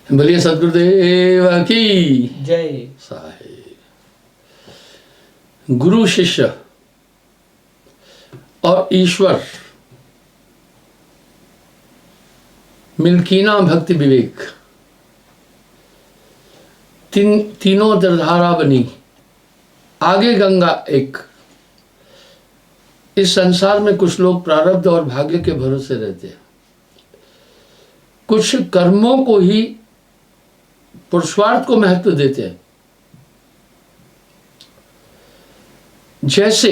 बोलिए सदगुरुदेव की जय। साहेब। गुरु शिष्य और ईश्वर मिल्कीना भक्ति विवेक तीनों त्रिधारा बनी, आगे गंगा एक। इस संसार में कुछ लोग प्रारब्ध और भाग्य के भरोसे रहते हैं, कुछ कर्मों को ही पुरुषार्थ को महत्व देते हैं। जैसे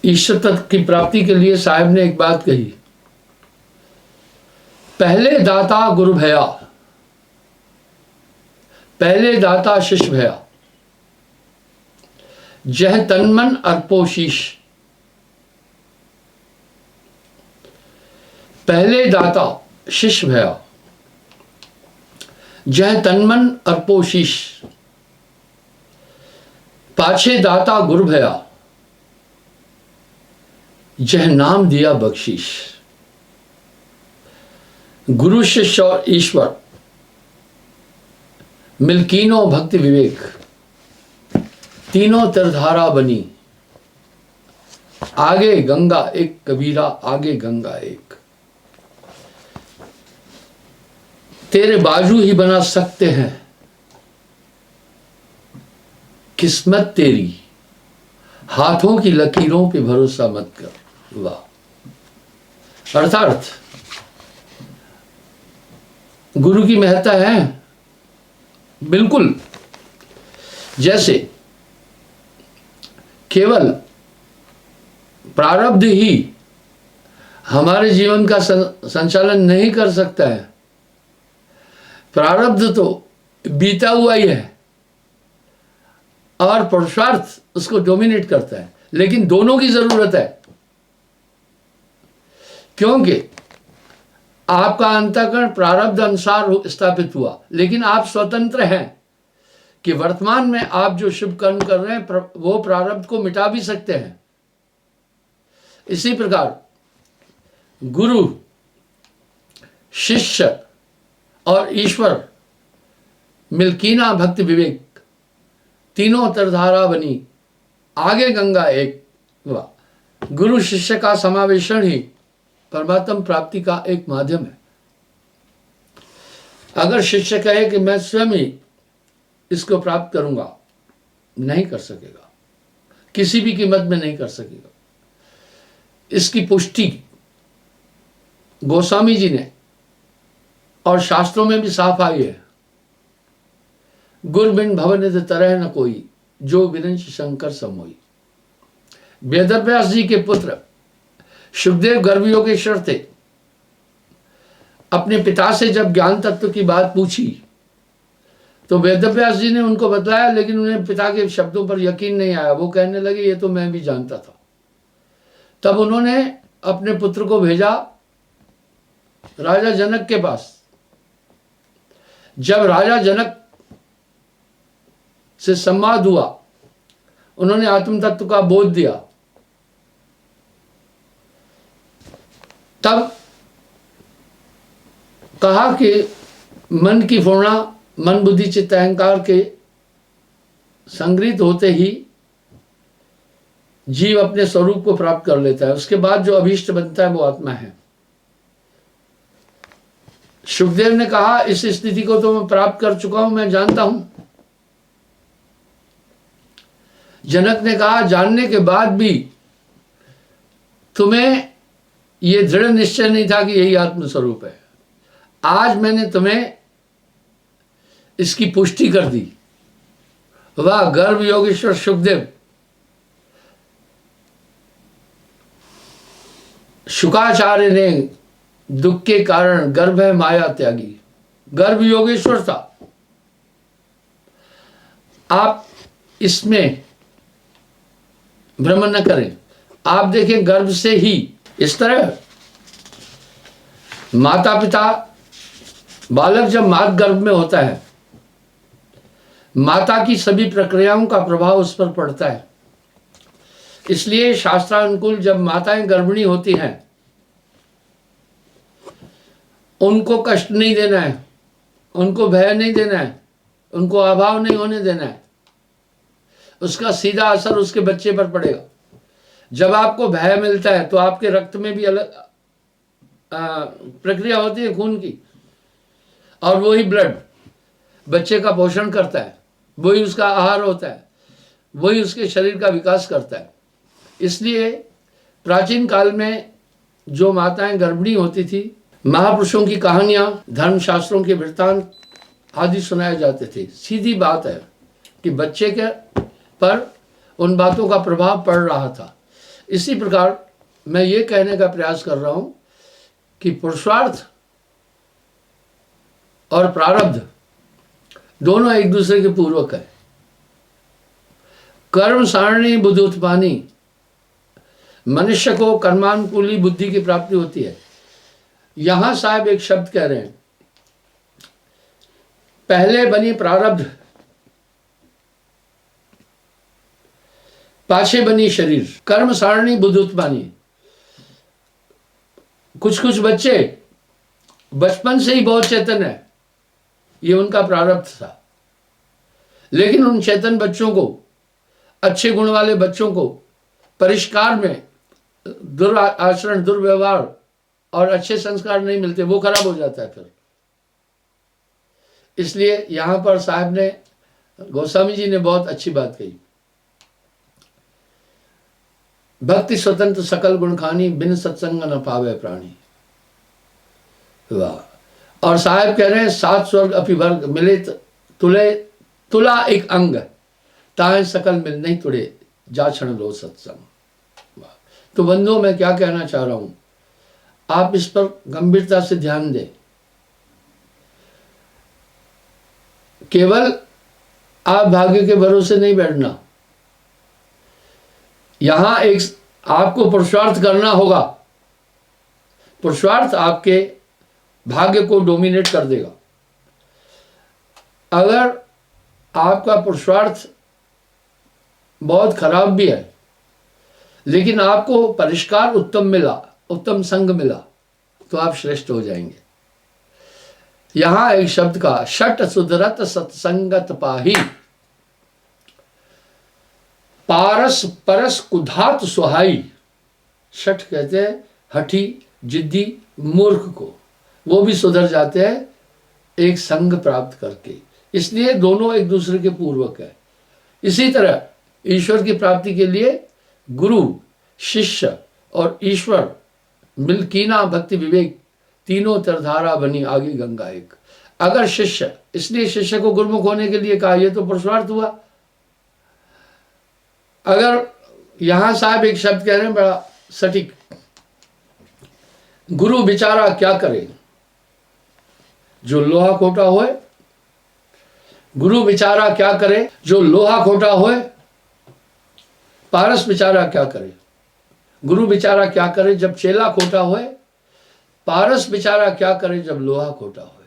ईश्वर तत्व की प्राप्ति के लिए साहब ने एक बात कही, पहले दाता गुरु भया, पहले दाता शिष्य भया, जह तन मन अर्पो शीश। पहले दाता शिष्य भया, जह तन मन अर्पो शीश। पाछे दाता गुरु भया, जह नाम दिया बख्शीश। गुरु शिष्य और ईश्वर मिल्कीनो भक्ति विवेक तीनों त्रिधारा बनी, आगे गंगा एक। कबीरा आगे गंगा एक। तेरे बाजू ही बना सकते हैं, किस्मत तेरी हाथों की लकीरों पे भरोसा मत कर। वाह। अर्थात गुरु की महत्ता है बिल्कुल। जैसे केवल प्रारब्ध ही हमारे जीवन का संचालन नहीं कर सकता है, प्रारब्ध तो बीता हुआ ही है और पुरुषार्थ उसको डोमिनेट करता है, लेकिन दोनों की जरूरत है। क्योंकि आपका अंतःकरण प्रारब्ध अनुसार स्थापित हुआ, लेकिन आप स्वतंत्र हैं कि वर्तमान में आप जो शुभ कर्म कर रहे हैं वो प्रारब्ध को मिटा भी सकते हैं। इसी प्रकार गुरु शिष्य और ईश्वर मिल्कीना भक्ति विवेक तीनों त्रिधारा बनी, आगे गंगा एक। वाह। गुरु शिष्य का समावेशन ही परमात्म प्राप्ति का एक माध्यम है। अगर शिष्य कहे कि मैं स्वयं ही इसको प्राप्त करूंगा, नहीं कर सकेगा, किसी भी कीमत में नहीं कर सकेगा। इसकी पुष्टि गोस्वामी जी ने और शास्त्रों में भी साफ आई है। गुर बिन भवन तरह न कोई, जो विरंश शंकर समोई। वेदव्यास जी के पुत्र शुकदेव गर्भयोगेश्वर थे। अपने पिता से जब ज्ञान तत्व की बात पूछी तो वेदव्यास जी ने उनको बताया, लेकिन उन्हें पिता के शब्दों पर यकीन नहीं आया। वो कहने लगे ये तो मैं भी जानता था। तब उन्होंने अपने पुत्र को भेजा राजा जनक के पास। जब राजा जनक से संवाद हुआ, उन्होंने आत्म तत्व का बोध दिया। तब कहा कि मन की पूर्णा, मन बुद्धि चित्त अहंकार के संग्रहित होते ही जीव अपने स्वरूप को प्राप्त कर लेता है। उसके बाद जो अभीष्ट बनता है वो आत्मा है। सुखदेव ने कहा इस स्थिति को तो मैं प्राप्त कर चुका हूं, मैं जानता हूं। जनक ने कहा जानने के बाद भी तुम्हें यह दृढ़ निश्चय नहीं था कि यही आत्मस्वरूप है। आज मैंने तुम्हें इसकी पुष्टि कर दी। वाह। गर्भ योगेश्वर सुखदेव। शुकाचार्य ने दुख के कारण गर्भ है माया त्यागी, गर्भ योगेश्वर था। आप इसमें भ्रम न करें। आप देखें गर्भ से ही इस तरह माता पिता, बालक जब मां गर्भ में होता है, माता की सभी प्रक्रियाओं का प्रभाव उस पर पड़ता है। इसलिए शास्त्रानुकूल जब माताएं गर्भिणी होती हैं, उनको कष्ट नहीं देना है, उनको भय नहीं देना है, उनको अभाव नहीं होने देना है। उसका सीधा असर उसके बच्चे पर पड़ेगा। जब आपको भय मिलता है तो आपके रक्त में भी अलग प्रक्रिया होती है खून की, और वही ब्लड बच्चे का पोषण करता है, वही उसका आहार होता है, वही उसके शरीर का विकास करता है। इसलिए प्राचीन काल में जो माताएं गर्भिणी होती थी, महापुरुषों की कहानियां, धर्मशास्त्रों के वृत्तांत आदि सुनाए जाते थे। सीधी बात है कि बच्चे के पर उन बातों का प्रभाव पड़ रहा था। इसी प्रकार मैं ये कहने का प्रयास कर रहा हूं कि पुरुषार्थ और प्रारब्ध दोनों एक दूसरे के पूर्वक है। कर्म सारणी बुद्धोत्पानी, मनुष्य को कर्मानुकूली बुद्धि की प्राप्ति होती है। यहां साहब एक शब्द कह रहे हैं, पहले बनी प्रारब्ध, पाछे बनी शरीर। कर्म सारणी बुद्धोत्पानी। कुछ बच्चे बचपन से ही बहुत चेतन है, ये उनका प्रारब्ध था। लेकिन उन चेतन बच्चों को, अच्छे गुण वाले बच्चों को परिष्कार में दुराचरण, दुर्व्यवहार और अच्छे संस्कार नहीं मिलते, वो खराब हो जाता है फिर। इसलिए यहां पर साहब ने, गोस्वामी जी ने बहुत अच्छी बात कही, भक्ति स्वतंत्र सकल गुण खानी, बिन सत्संग न पावे प्राणी। वाह। और साहब कह रहे हैं, सात स्वर्ग अपिवर्ग मिले तुला एक अंग, ताए सकल मिल नहीं तुड़े, जा क्षण लो सत्संग। तो बंधुओं, मैं क्या कहना चाह रहा हूं, आप इस पर गंभीरता से ध्यान दें। केवल आप भाग्य के भरोसे नहीं बैठना, यहां एक आपको पुरुषार्थ करना होगा। पुरुषार्थ आपके भाग्य को डोमिनेट कर देगा। अगर आपका पुरुषार्थ बहुत खराब भी है, लेकिन आपको परिष्कार उत्तम मिला, उत्तम संग मिला, तो आप श्रेष्ठ हो जाएंगे। यहां एक शब्द का, षट सुधरत सत्संगत पाही, पारस परस कुधात सुहाई। षट कहते हैं हठी, जिद्दी, मूर्ख को, वो भी सुधर जाते हैं एक संग प्राप्त करके। इसलिए दोनों एक दूसरे के पूर्वक है। इसी तरह ईश्वर की प्राप्ति के लिए गुरु, शिष्य और ईश्वर मिल कीना भक्ति विवेक, तीनों तरधारा बनी आगे गंगा एक। अगर शिष्य, इसलिए शिष्य को गुरुमुख होने के लिए कहा, यह तो पुरुषार्थ हुआ। अगर यहां साहब एक शब्द कह रहे हैं बड़ा सटीक, गुरु बेचारा क्या करे जो लोहा खोटा होए। गुरु बेचारा क्या करे जो लोहा खोटा होए। पारस बेचारा क्या करे, गुरु बेचारा क्या करे जब चेला खोटा होए। पारस बेचारा क्या करे जब लोहा खोटा होए।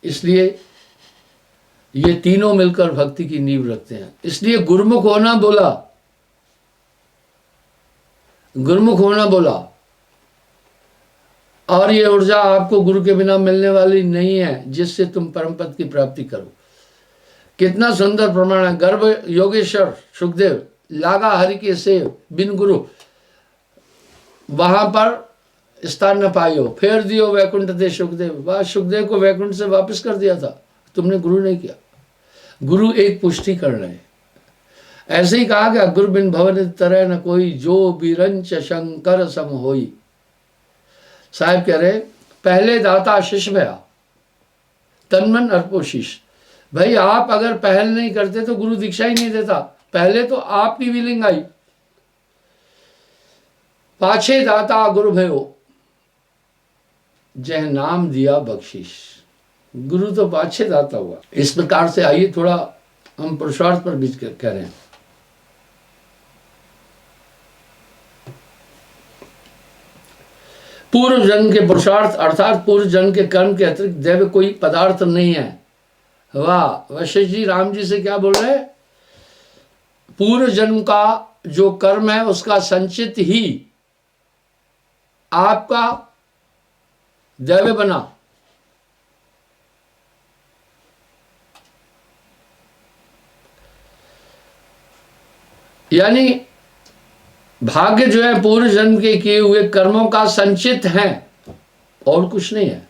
इसलिए ये तीनों मिलकर भक्ति की नींव रखते हैं। इसलिए गुरुमुख होना बोला, गुरुमुख होना बोला। और ये ऊर्जा आपको गुरु के बिना मिलने वाली नहीं है, जिससे तुम परम पद की प्राप्ति करो। कितना सुंदर प्रमाण है। गर्भ योगेश्वर सुखदेव, लागा हरि के सेव, बिन गुरु वहां पर स्थान न पायो, फेर दियो वैकुंठ दे सुखदेव। वह सुखदेव को वैकुंठ से वापस कर दिया था, तुमने गुरु नहीं किया। गुरु एक पुष्टि कर रहे हैं। ऐसे ही कहा गया, गुरु बिन भवन तरह न कोई, जो बिरंच शंकर सम होई। साहब कह रहे, पहले दाता शिष्य भया, तन्मन अर्पो शीश। भाई आप अगर पहल नहीं करते तो गुरु दीक्षा ही नहीं देता। पहले तो आपकी विलिंग आई, पाछे दाता गुरु भयो, जय नाम दिया बख्शीश। गुरु तो पाछे दाता हुआ। इस प्रकार से आइए थोड़ा हम पुरुषार्थ पर बीच कह रहे हैं। पूर्व जन्म के पुरुषार्थ अर्थात पूर्व जन्म के कर्म के अतिरिक्त दैव कोई पदार्थ नहीं है। वाह, वशिष्ठ जी राम जी से क्या बोल रहे हैं? पूर्व जन्म का जो कर्म है उसका संचित ही आपका दैव बना। यानी भाग्य जो है पूर्व जन्म के किए हुए कर्मों का संचित है और कुछ नहीं है।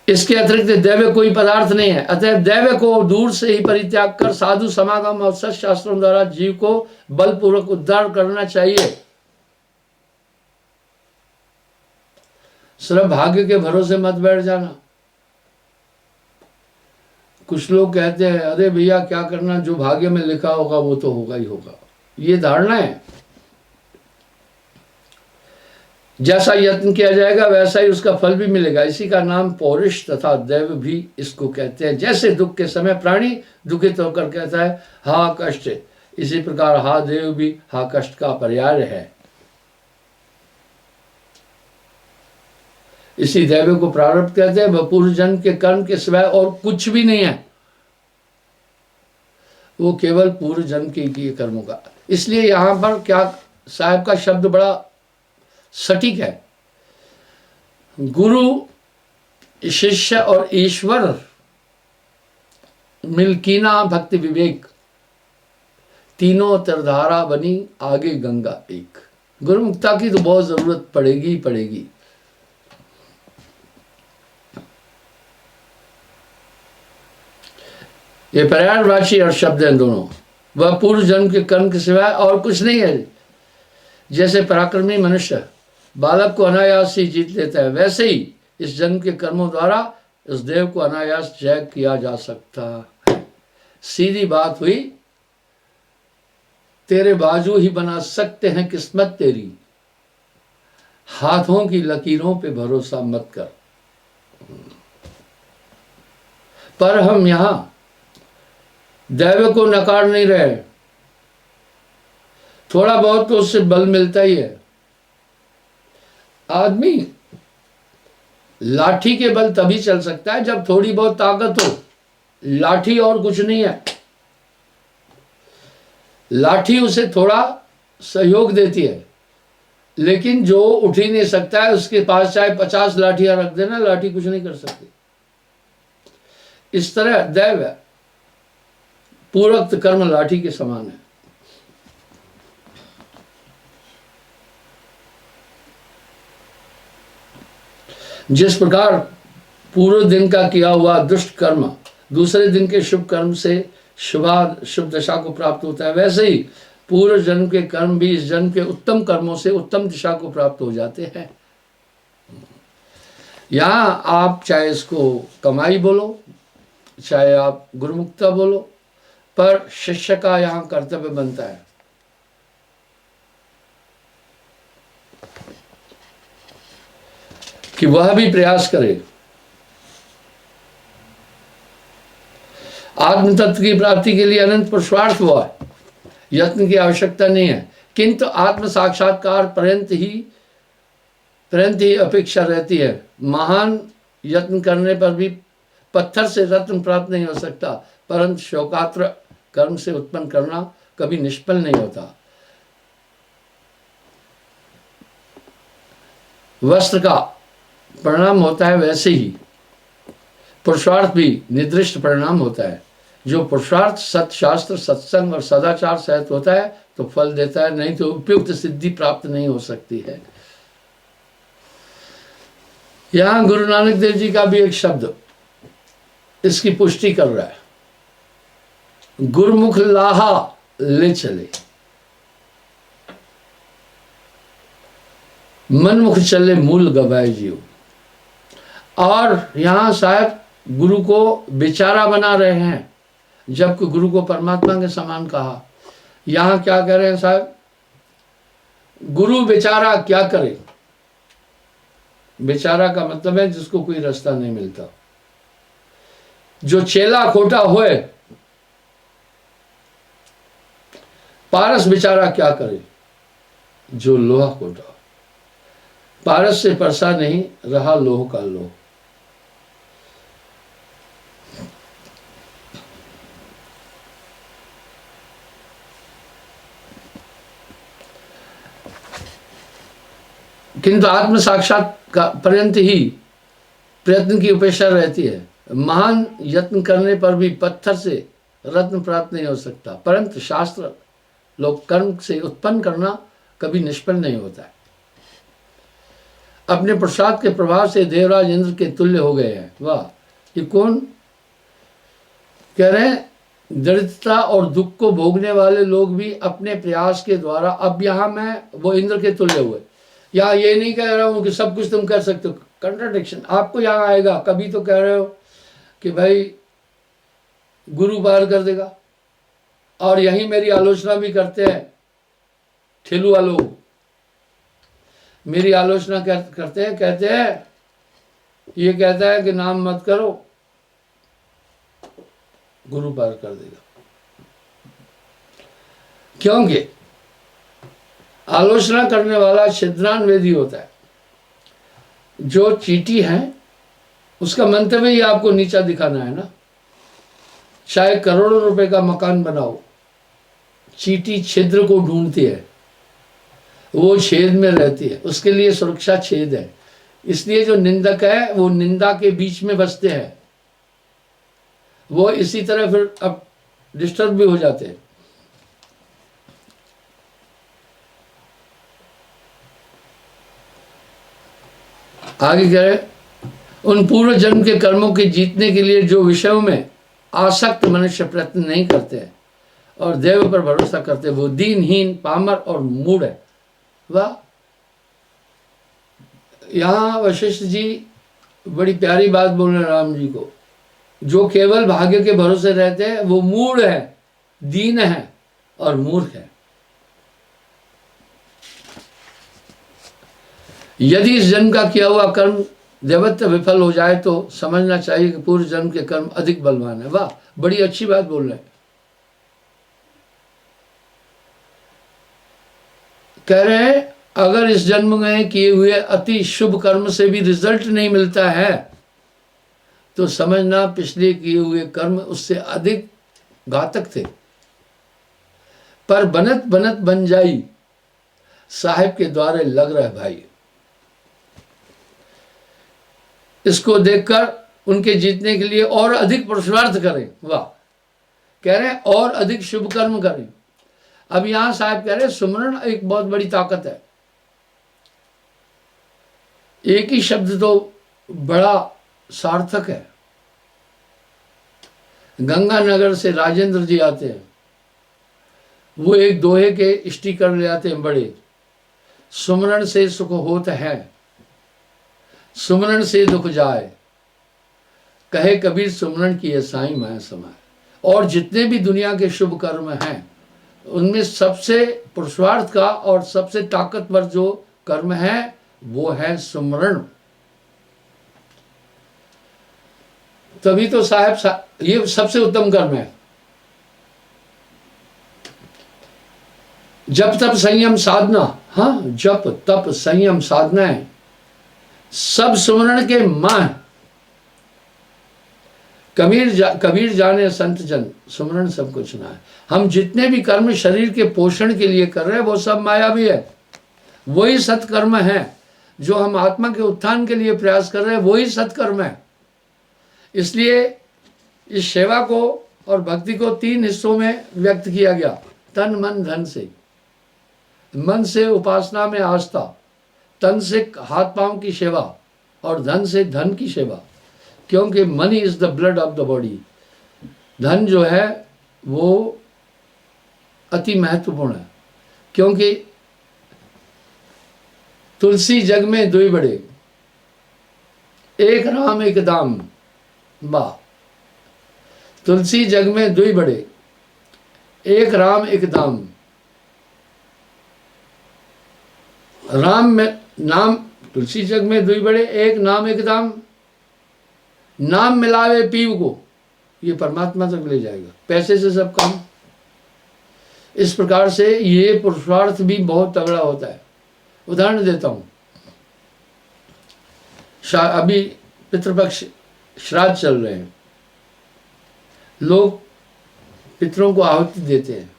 इसके अतिरिक्त दैव कोई पदार्थ नहीं है। अतः दैव को दूर से ही परित्याग कर साधु समागम और सत्शास्त्रों द्वारा जीव को बलपूर्वक उद्धार करना चाहिए। सिर्फ भाग्य के भरोसे मत बैठ जाना। कुछ लोग कहते हैं अरे भैया क्या करना, जो भाग्य में लिखा होगा वो तो होगा ही होगा। ये धारणा है। जैसा यत्न किया जाएगा वैसा ही उसका फल भी मिलेगा। इसी का नाम पौरुष तथा दैव भी इसको कहते हैं। जैसे दुख के समय प्राणी दुखित होकर कहता है हा कष्ट, इसी प्रकार हा देव भी हा कष्ट का पर्याय है। इसी दैव को प्रारब्ध कहते हैं। वह पूर्व जन्म के कर्म के सिवाय और कुछ भी नहीं है। वो केवल पूर्व जन्म के किए कर्मों का। इसलिए यहां पर क्या साहब का शब्द बड़ा सटीक है। गुरु, शिष्य और ईश्वर मिलकीना भक्ति विवेक, तीनों तरधारा बनी आगे गंगा एक। गुरुमुक्ता की तो बहुत जरूरत पड़ेगी ही पड़ेगी। ये पर्यायवाची और शब्द हैं दोनों। वह पूर्व जन्म के कर्म के सिवाय और कुछ नहीं है। जैसे पराक्रमी मनुष्य बालक को अनायास ही जीत लेता है, वैसे ही इस जन्म के कर्मों द्वारा इस देव को अनायास जय किया जा सकता है। सीधी बात हुई, तेरे बाजू ही बना सकते हैं किस्मत तेरी, हाथों की लकीरों पे भरोसा मत कर। पर हम यहां दैव को नकार नहीं रहे। थोड़ा बहुत तो उससे बल मिलता ही है। आदमी लाठी के बल तभी चल सकता है जब थोड़ी बहुत ताकत हो। लाठी और कुछ नहीं है। लाठी उसे थोड़ा सहयोग देती है, लेकिन जो उठ ही नहीं सकता है उसके पास चाहे 50 लाठियां रख देना, लाठी कुछ नहीं कर सकती। इस तरह दैव पूर्वोक्त कर्म लाठी के समान है। जिस प्रकार पूर्व दिन का किया हुआ दुष्ट कर्म दूसरे दिन के शुभ कर्म से शुभ दशा को प्राप्त होता है, वैसे ही पूर्व जन्म के कर्म भी इस जन्म के उत्तम कर्मों से उत्तम दिशा को प्राप्त हो जाते हैं। यहां आप चाहे इसको कमाई बोलो, चाहे आप गुरुमुक्ता बोलो, पर शिष्य का यहां कर्तव्य बनता है कि वह भी प्रयास करे। आत्म तत्व की प्राप्ति के लिए अनंत पुरुषार्थ हुआ है, यत्न की आवश्यकता नहीं है। किंतु आत्म साक्षात्कार पर्यंत ही अपेक्षा रहती है। महान यत्न करने पर भी पत्थर से रत्न प्राप्त नहीं हो सकता, परंतु शोकात्र कर्म से उत्पन्न करना कभी निष्फल नहीं होता। वस्त्र का परिणाम होता है, वैसे ही पुरुषार्थ भी निर्दिष्ट परिणाम होता है। जो पुरुषार्थ सत्शास्त्र, सत्संग और सदाचार सहित होता है तो फल देता है, नहीं तो उपयुक्त सिद्धि प्राप्त नहीं हो सकती है। यहां गुरु नानक देव जी का भी एक शब्द इसकी पुष्टि कर रहा है। गुरुमुख लाहा ले चले, मनमुख चले मूल गवाए जीव। और यहां साहब गुरु को बेचारा बना रहे हैं, जबकि गुरु को परमात्मा के समान कहा। यहां क्या कह रहे हैं साहब, गुरु बेचारा क्या करे। बेचारा का मतलब है जिसको कोई रास्ता नहीं मिलता। जो चेला खोटा होए, पारस बेचारा क्या करे जो लोहा खोटा। पारस से परसा नहीं रहा लोह का लोह। किंतु आत्म साक्षात पर्यंत ही प्रयत्न की उपेक्षा रहती है। महान यत्न करने पर भी पत्थर से रत्न प्राप्त नहीं हो सकता, परंतु शास्त्र लोग कर्म से उत्पन्न करना कभी निष्फल नहीं होता है। अपने प्रसाद के प्रभाव से देवराज इंद्र के तुल्य हो गए हैं। वाह, ये कौन कह रहे हैं? दरिद्रता और दुख को भोगने वाले लोग भी अपने प्रयास के द्वारा, अब यहाँ मैं वो इंद्र के तुल्य हुए। यहाँ ये नहीं कह रहा हूँ कि सब कुछ तुम कर सकते हो, कंट्राडिक्शन आपको यहाँ आएगा। कभी तो कह रहे हो कि भाई गुरु पार कर देगा, और यही मेरी आलोचना भी करते हैं ठेलुआ लोग, मेरी आलोचना करते हैं, कहते हैं ये कहता है कि नाम मत करो, गुरु पार कर देगा। क्योंकि आलोचना करने वाला छिद्रान वेदी होता है। जो चीटी है उसका मंतव्य ही आपको नीचा दिखाना है ना। चाहे करोड़ों रुपए का मकान बनाओ, चीटी छिद्र को ढूंढती है, वो छेद में रहती है, उसके लिए सुरक्षा छेद है। इसलिए जो निंदक है वो निंदा के बीच में बसते हैं, वो इसी तरह फिर अब डिस्टर्ब भी हो जाते हैं। आगे कह रहे, उन पूर्व जन्म के कर्मों के जीतने के लिए जो विषयों में आसक्त मनुष्य प्रयत्न नहीं करते हैं और देव पर भरोसा करते, वो दीनहीन, पामर और मूढ़ है। वाह, यहाँ वशिष्ठ जी बड़ी प्यारी बात बोल रहे हैं राम जी को। जो केवल भाग्य के भरोसे रहते हैं वो मूढ़ है, दीन है और मूर्ख है। यदि इस जन्म का किया हुआ कर्म देवत्व विफल हो जाए तो समझना चाहिए कि पूर्व जन्म के कर्म अधिक बलवान है। वाह, बड़ी अच्छी बात बोल रहे हैं। कह रहे हैं अगर इस जन्म में किए हुए अति शुभ कर्म से भी रिजल्ट नहीं मिलता है तो समझना पिछले किए हुए कर्म उससे अधिक घातक थे। पर बनत बनत बन जाई, साहिब के द्वारे लग रहा है भाई। इसको देखकर उनके जीतने के लिए और अधिक पुरुषार्थ करें। वाह, कह रहे हैं और अधिक शुभ कर्म करें। अब यहां साहब कह रहे हैं सुमरण एक बहुत बड़ी ताकत है। एक ही शब्द तो बड़ा सार्थक है। गंगानगर से राजेंद्र जी आते हैं, वो एक दोहे के स्टिकर ले आते हैं बड़े, सुमरण से सुख होत है, सुमरण से दुख जाए, कहे कबीर सुमरण की साईं मैं समाए। और जितने भी दुनिया के शुभ कर्म हैं उनमें सबसे पुरुषार्थ का और सबसे ताकतवर जो कर्म है वो है सुमरण। तभी तो साहब ये सबसे उत्तम कर्म है। जप तप संयम साधना, हाँ, जप तप संयम साधना है, सब सुमरण के मां। कबीर जाने संत जन, सुमरण सब कुछ ना है। हम जितने भी कर्म शरीर के पोषण के लिए कर रहे हैं वो सब मायावी है। वही सत्कर्म है। जो हम आत्मा के उत्थान के लिए प्रयास कर रहे हैं वही सत्कर्म है। इसलिए इस सेवा को और भक्ति को 3 हिस्सों में व्यक्त किया गया, तन मन धन से। मन से उपासना में आस्था, तन से हाथ पांव की सेवा और धन से धन की सेवा। क्योंकि money is the blood of the body. धन जो है वो अति महत्वपूर्ण है। क्योंकि तुलसी जग में दुई बड़े, एक राम एक दाम। वाह, तुलसी जग में दुई बड़े, एक राम एक दाम। राम में नाम, तुलसी जग में दुई बड़े, एक नाम एक दाम। नाम मिलावे पीव को, ये परमात्मा तक ले जाएगा। पैसे से सब काम। इस प्रकार से ये पुरुषार्थ भी बहुत तगड़ा होता है। उदाहरण देता हूं, अभी पितृपक्ष श्राद्ध चल रहे हैं, लोग पितरों को आहुति देते हैं।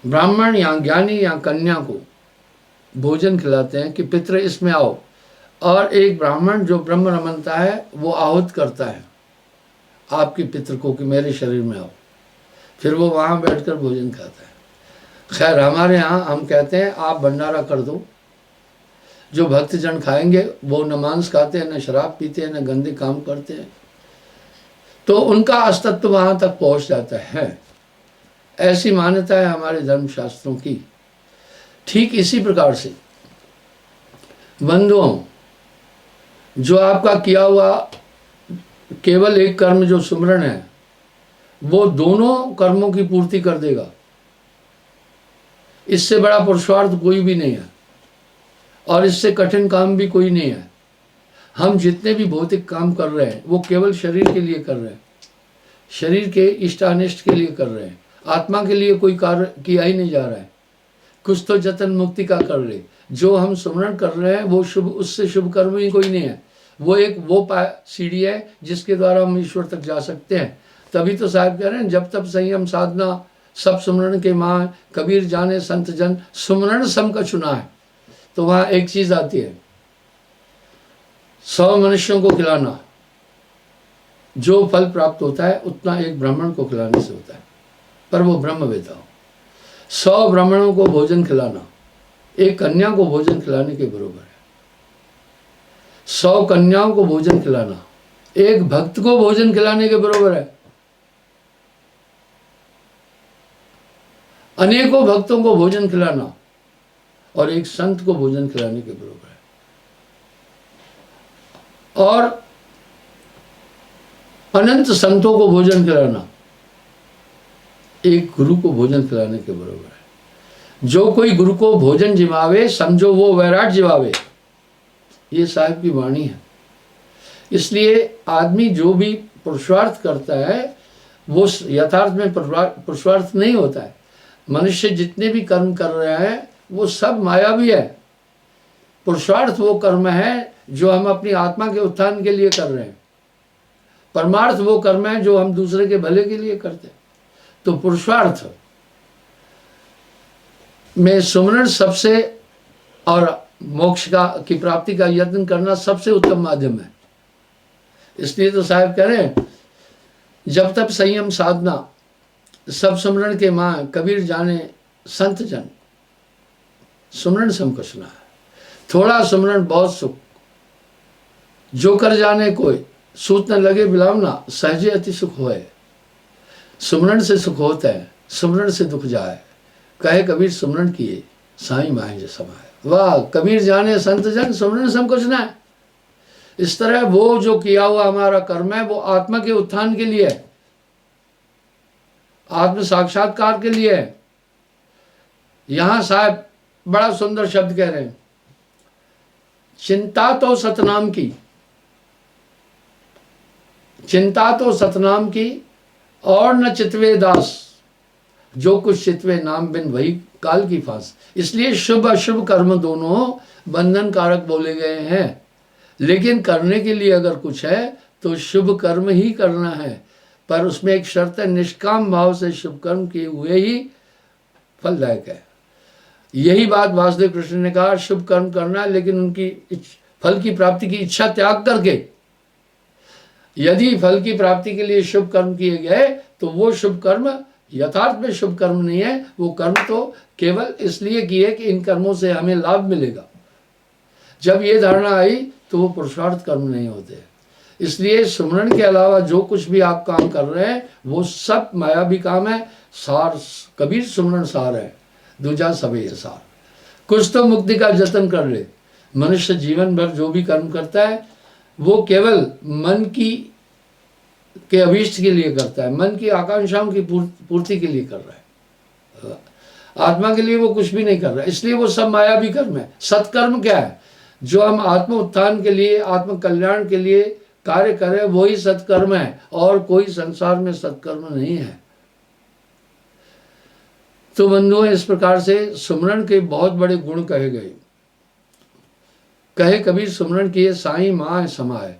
ब्राह्मण या ज्ञानी या कन्या को भोजन खिलाते हैं कि पितर इसमें आओ, और एक ब्राह्मण जो ब्रह्म रमनता है वो आहुत करता है। आपके पितृ को कि मेरे शरीर में आओ, फिर वो वहाँ बैठकर भोजन खाता है। खैर हमारे यहाँ हम कहते हैं आप भंडारा कर दो, जो भक्तजन खाएंगे वो न मांस खाते हैं, न शराब पीते हैं, न गंदे काम करते हैं, तो उनका अस्तित्व वहाँ तक पहुँच जाता है। ऐसी मान्यता है हमारे धर्मशास्त्रों की। ठीक इसी प्रकार से बंधुओं, जो आपका किया हुआ केवल एक कर्म जो सुमरण है, वो दोनों कर्मों की पूर्ति कर देगा। इससे बड़ा पुरुषार्थ कोई भी नहीं है और इससे कठिन काम भी कोई नहीं है। हम जितने भी भौतिक काम कर रहे हैं वो केवल शरीर के लिए कर रहे हैं, शरीर के इष्टानिष्ट के लिए कर रहे हैं, आत्मा के लिए कोई कार्य किया ही नहीं जा रहा है। कुछ तो जतन मुक्ति का कर रहे, जो हम सुमरण कर रहे हैं वो शुभ, उससे शुभ कर्म ही कोई नहीं है। वो एक सीढ़ी है जिसके द्वारा हम ईश्वर तक जा सकते हैं। तभी तो साहब कह रहे हैं जब तब संयम साधना सब सुमरण के माँ, कबीर जाने संत जन सुमरण सम का चुना है। तो वहाँ एक चीज आती है, 100 मनुष्यों को खिलाना, जो फल प्राप्त होता है उतना एक ब्राह्मण को खिलाने से होता है, पर वो ब्रह्मवेता हो। 100 ब्राह्मणों को भोजन खिलाना एक कन्या को भोजन खिलाने के बराबर है। 100 कन्याओं को भोजन खिलाना एक भक्त को भोजन खिलाने के बराबर है। अनेकों भक्तों को भोजन खिलाना और एक संत को भोजन खिलाने के बराबर है। और अनंत संतों को भोजन खिलाना एक गुरु को भोजन खिलाने के बराबर है। जो कोई गुरु को भोजन जिमावे, समझो वो वैराट जिमावे, ये साहिब की वाणी है। इसलिए आदमी जो भी पुरुषार्थ करता है वो यथार्थ में पुरुषार्थ नहीं होता है। मनुष्य जितने भी कर्म कर रहे हैं वो सब मायावी है। पुरुषार्थ वो कर्म है जो हम अपनी आत्मा के उत्थान के लिए कर रहे हैं, परमार्थ वो कर्म है जो हम दूसरे के भले के लिए करते हैं। तो पुरुषार्थ में सुमरण सबसे, और मोक्ष की प्राप्ति का यत्न करना सबसे उत्तम माध्यम है। इसलिए तो साहब कह रहे हैं जब तब संयम साधना सब सुमरण के माँ, कबीर जाने संत जन सुमरण सम कुशना है। थोड़ा सुमरण बहुत सुख, जो कर जाने कोई, सूत न लगे बिलावना, सहजे अति सुख होए। सुमरण से सुख होता है, सुमरण से दुख जाए, कहे कबीर सुमरण किए साईं माहे जे समाए। वाह, कबीर जाने संत जन सुमरण सम कुशना है। इस तरह वो जो किया हुआ हमारा कर्म है वो आत्मा के उत्थान के लिए है, आत्म साक्षात्कार के लिए है। यहां साहब बड़ा सुंदर शब्द कह रहे हैं, चिंता तो सतनाम की, चिंता तो सतनाम की और न चितवे दास, जो कुछ चितवे नाम बिन वही काल की फांस। इसलिए शुभ अशुभ कर्म दोनों बंधन कारक बोले गए हैं, लेकिन करने के लिए अगर कुछ है तो शुभ कर्म ही करना है। पर उसमें एक शर्त है, निष्काम भाव से शुभ कर्म किए हुए ही फलदायक है। यही बात वासुदेव कृष्ण ने कहा, शुभ कर्म करना है लेकिन उनकी फल की प्राप्ति की इच्छा त्याग करके। यदि फल की प्राप्ति के लिए शुभ कर्म किए गए तो वो शुभ कर्म यथार्थ में शुभ कर्म नहीं है, वो कर्म तो केवल इसलिए किए कि इन कर्मों से हमें लाभ मिलेगा। जब ये धारणा आई तो वो पुरुषार्थ कर्म नहीं होते। इसलिए सुमरण के अलावा जो कुछ भी आप काम कर रहे हैं वो सब मायावी काम है। सार कबीर सुमरण सार है, दूजा सबे सार। कुछ तो मुक्ति का जतन कर ले। मनुष्य जीवन भर जो भी कर्म करता है वो केवल मन के अभीष्ट के लिए करता है, मन की आकांक्षाओं की पूर्ति के लिए कर रहा है, आत्मा के लिए वो कुछ भी नहीं कर रहा है। इसलिए वो सब मायावी कर्म है। सत्कर्म क्या है? जो हम आत्म उत्थान के लिए, आत्म कल्याण के लिए कार्य करें वही सत्कर्म है, और कोई संसार में सत्कर्म नहीं है। तो बंधुओं, इस प्रकार से सुमरण के बहुत बड़े गुण कहे गए। कहे कबीर सुमरण किए साईं माँ समाए।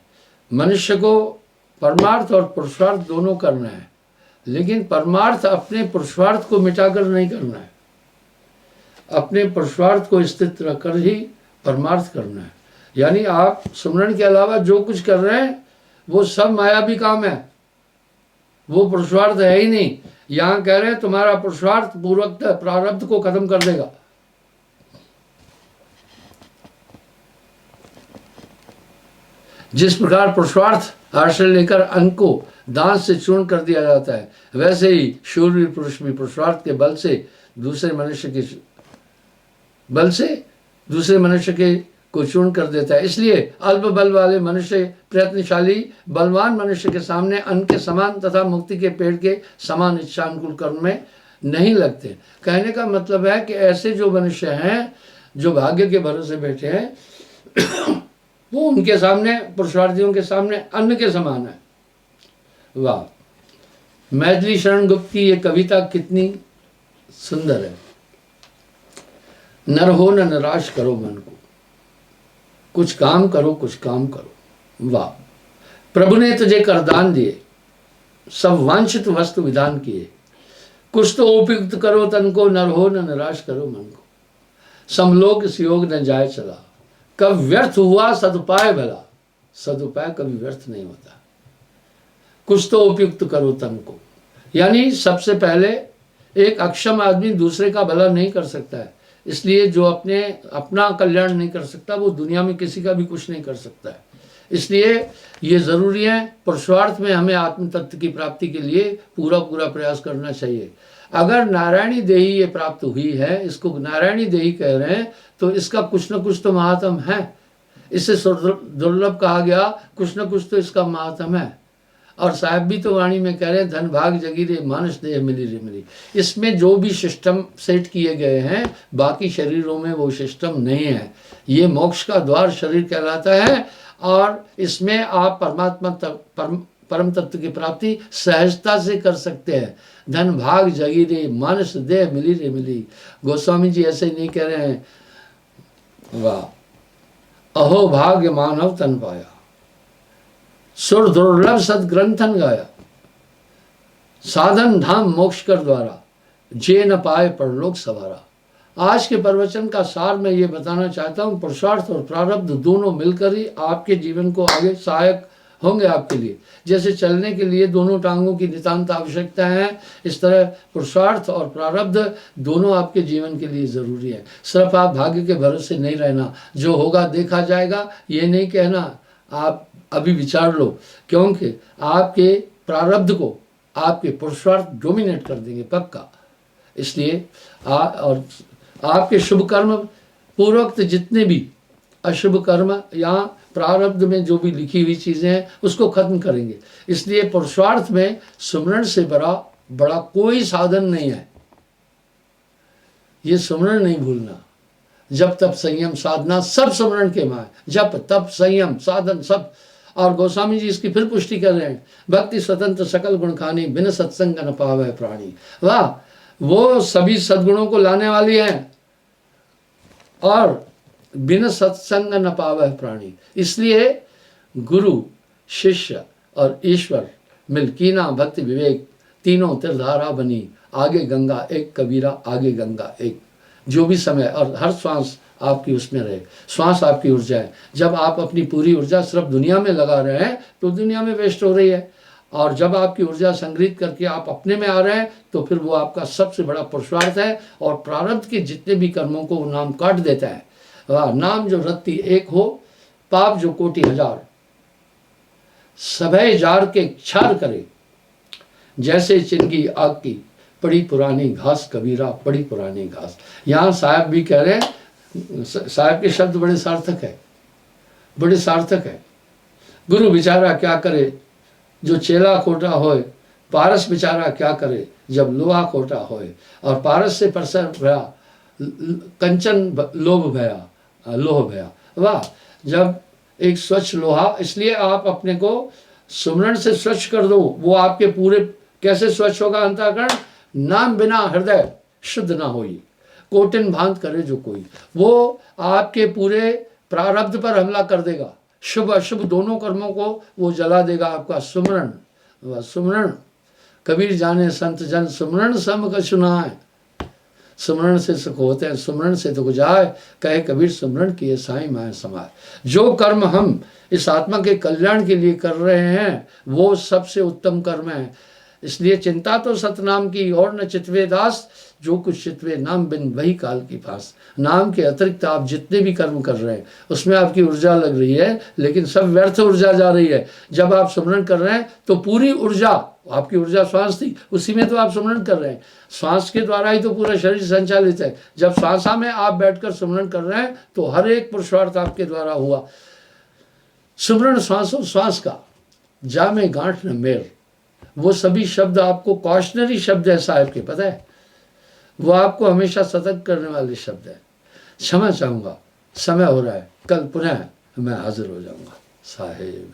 मनुष्य को परमार्थ और पुरुषार्थ दोनों करना है, लेकिन परमार्थ अपने पुरुषार्थ को मिटाकर नहीं करना है, अपने पुरुषार्थ को स्थित रखकर ही परमार्थ करना है। यानी आप सुमरण के अलावा जो कुछ कर रहे हैं वो सब मायावी काम है। वो पुरुषार्थ है ही नहीं। यहां कह रहे हैं तुम्हारा पुरुषार्थ पूर्वक प्रारब्ध को खत्म कर देगा। जिस प्रकार पुरुषार्थ हर्ष लेकर अन्न को दांत से चूर्ण कर दिया जाता है, वैसे ही शूरवीर पुरुष भी पुरुषार्थ के बल से दूसरे मनुष्य के को चूर्ण कर देता है। इसलिए अल्प बल वाले मनुष्य प्रयत्नशाली बलवान मनुष्य के सामने अन्न के समान तथा मुक्ति के पेड़ के समान इच्छानुकूल कर्म में नहीं लगते। कहने का मतलब है कि ऐसे जो मनुष्य हैं जो भाग्य के भरोसे बैठे हैं वो उनके सामने, पुरुषार्थियों के सामने अन्न के समान है। वाह, मैथिली शरण गुप्त की ये कविता कितनी सुंदर है। नर हो न निराश करो मन को, कुछ काम करो, कुछ काम करो। वाह, प्रभु ने तुझे करदान दिए, सब वांछित वस्तु विधान किए, कुछ तो उपयुक्त करो तन को, नर हो न निराश करो मन को। समलोक इस योग न जाए चला, कब व्यर्थ हुआ सदुपाय भला, सदुपाय कभी व्यर्थ नहीं होता। कुछ तो उपयुक्त करो तन को, यानी सबसे पहले एक अक्षम आदमी दूसरे का भला नहीं कर सकता है। इसलिए जो अपना कल्याण नहीं कर सकता वो दुनिया में किसी का भी कुछ नहीं कर सकता है। इसलिए ये ज़रूरी है, पुरुषार्थ में हमें आत्म तत्व की प्राप्ति के लिए पूरा प्रयास करना चाहिए। अगर नारायणी देही ये प्राप्त हुई है, इसको नारायणी देही कह रहे हैं, तो इसका कुछ न कुछ तो महात्म है। इससे दुर्लभ कहा गया, कुछ न कुछ तो इसका महात्म है। और साहब भी तो वाणी में कह रहे हैं, धन भाग जगी रे मानस देह मिली रे मिली। इसमें जो भी सिस्टम सेट किए गए हैं बाकी शरीरों में वो सिस्टम नहीं है। ये मोक्ष का द्वार शरीर कहलाता है और इसमें आप परमात्मा परम तत्व की प्राप्ति सहजता से कर सकते हैं। धन भाग जगी रे मानस देह मिली रे मिली। गोस्वामी जी ऐसे नहीं कह रहे हैं। वाह, अहो भाग्य मानव तन पाया, सुर दुर्लभ सदग्रंथन गाया, साधन धाम मोक्ष कर द्वारा, जे न पाए परलोक सवारा। आज के प्रवचन का सार मैं ये बताना चाहता हूँ, पुरुषार्थ और प्रारब्ध दोनों मिलकर ही आपके जीवन को आगे सहायक होंगे आपके लिए। जैसे चलने के लिए दोनों टांगों की नितांत आवश्यकता है, इस तरह पुरुषार्थ और प्रारब्ध दोनों आपके जीवन के लिए ज़रूरी है। सिर्फ आप भाग्य के भरोसे नहीं रहना, जो होगा देखा जाएगा ये नहीं कहना, आप अभी विचार लो, क्योंकि आपके प्रारब्ध को आपके पुरुषार्थ डोमिनेट कर देंगे पक्का। इसलिए और आपके शुभ कर्म पूर्वक जितने भी अशुभ कर्म या प्रारब्ध में जो भी लिखी हुई चीज़ें हैं उसको खत्म करेंगे। इसलिए पुरुषार्थ में सुमरण से बड़ा कोई साधन नहीं है। ये सुमरण नहीं भूलना। जब तब संयम साधना सब सुमरण के माँ, जब तब संयम साधन सब। और गोस्वामी जी इसकी फिर पुष्टि कर रहे हैं, भक्ति स्वतंत्र सकल गुण खानी, बिन सत्संग न पावे प्राणी। वाह, वो सभी सद्गुणों को लाने वाली है और बिन सत्संग न पावे प्राणी। इसलिए गुरु शिष्य और ईश्वर मिलकीना भक्ति विवेक तीनों तिरधारा बनी, आगे गंगा एक कबीरा आगे गंगा एक। जो भी समय और हर श्वास आपकी उसमें रहे, श्वास आपकी ऊर्जा है। जब आप अपनी पूरी ऊर्जा सिर्फ दुनिया में लगा रहे हैं तो दुनिया में वेस्ट हो रही है, और जब आपकी ऊर्जा संग्रहित करके आप अपने में आ रहे हैं तो फिर वो आपका सबसे बड़ा पुरुषार्थ है। और प्रारब्ध के जितने भी कर्मों को वो नाम काट देता है। नाम जो रत्ती एक हो, पाप जो कोटि हजार, सभय जार के क्षार करे, जैसे चिंगी आग की पड़ी पुरानी घास कबीरा पड़ी पुरानी घास। यहाँ साहब भी कह रहे हैं, साहब के शब्द बड़े सार्थक है, बड़े सार्थक है। गुरु बेचारा क्या करे जो चेला खोटा होए, पारस बेचारा क्या करे जब लोहा खोटा होए। और पारस से परसर भया, कंचन लोभ भया, लोह भया। वाह, जब एक स्वच्छ लोहा, इसलिए आप अपने को सुमरण से स्वच्छ कर दो। वो आपके पूरे कैसे स्वच्छ होगा अंतःकरण, नाम बिना हृदय शुद्ध ना होई, कोटिन भांत करे जो कोई। वो आपके पूरे प्रारब्ध पर हमला कर देगा, शुभ अशुभ दोनों कर्मों को वो जला देगा। आपका सुमरण, वह सुमरण कबीर जाने संत जन, सुमरण सम कछु नाय। सुमरण से सुख होते हैं, सुमरण से दुख जाए, कहे कबीर सुमरण किए साईं माय समाय। जो कर्म हम इस आत्मा के कल्याण के लिए कर रहे हैं वो सबसे उत्तम कर्म है। इसलिए चिंता तो सतनाम की और न चितवे दास, जो कुछ चितवे नाम बिन वही काल की फांस। नाम के अतिरिक्त आप जितने भी कर्म कर रहे हैं उसमें आपकी ऊर्जा लग रही है, लेकिन सब व्यर्थ ऊर्जा जा रही है। जब आप सुमरन कर रहे हैं तो पूरी ऊर्जा, आपकी ऊर्जा श्वास थी, उसी में तो आप सुमरन कर रहे हैं। श्वास के द्वारा ही तो पूरा शरीर संचालित है। जब श्वासा में आप बैठकर सुमरन कर रहे हैं तो हर एक पुरुषार्थ आपके द्वारा हुआ। सुमरन श्वास का जा में गांठ न मेर, वो सभी शब्द आपको कॉशनरी शब्द है साहब के, पता है, वो आपको हमेशा सतर्क करने वाले शब्द है। क्षमा चाहूँगा, समय हो रहा है, कल पुनः मैं हाजिर हो जाऊँगा साहेब।